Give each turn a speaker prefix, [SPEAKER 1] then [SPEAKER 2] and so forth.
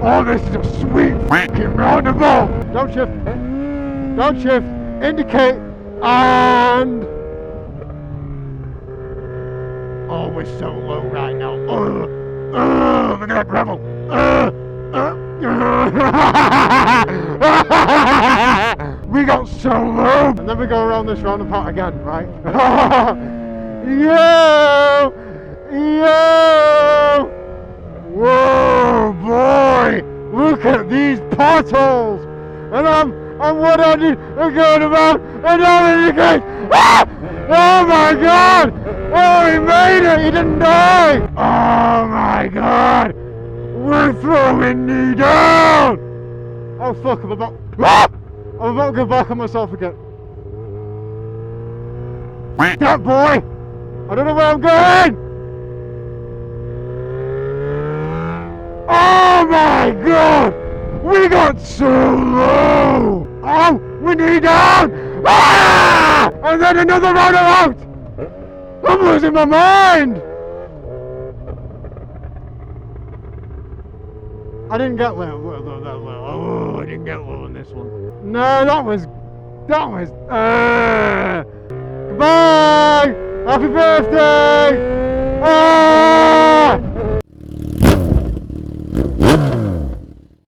[SPEAKER 1] Oh, this is a sweet fucking roundabout. Don't shift. Don't shift. Indicate. And... oh, we're so low right now. Look at that gravel. We got so low. And then we go around this roundabout again, right? Yo! Yo! Whoa, boy! Look at these potholes! And I'm one-handed and going about and I'm in the gate! Ah! Oh my god! Oh, he made it! He didn't die! Oh my god! We're throwing me down! Oh fuck, I'm about... ah! I'm about to go back on myself again. That boy! I don't know where I'm going! Oh my god! We got so low! Oh, we need down! Ah! And then another roundabout! I'm losing my mind! I didn't get low. Oh, I didn't get low on this one. No, that was... Goodbye! Happy birthday! Ah!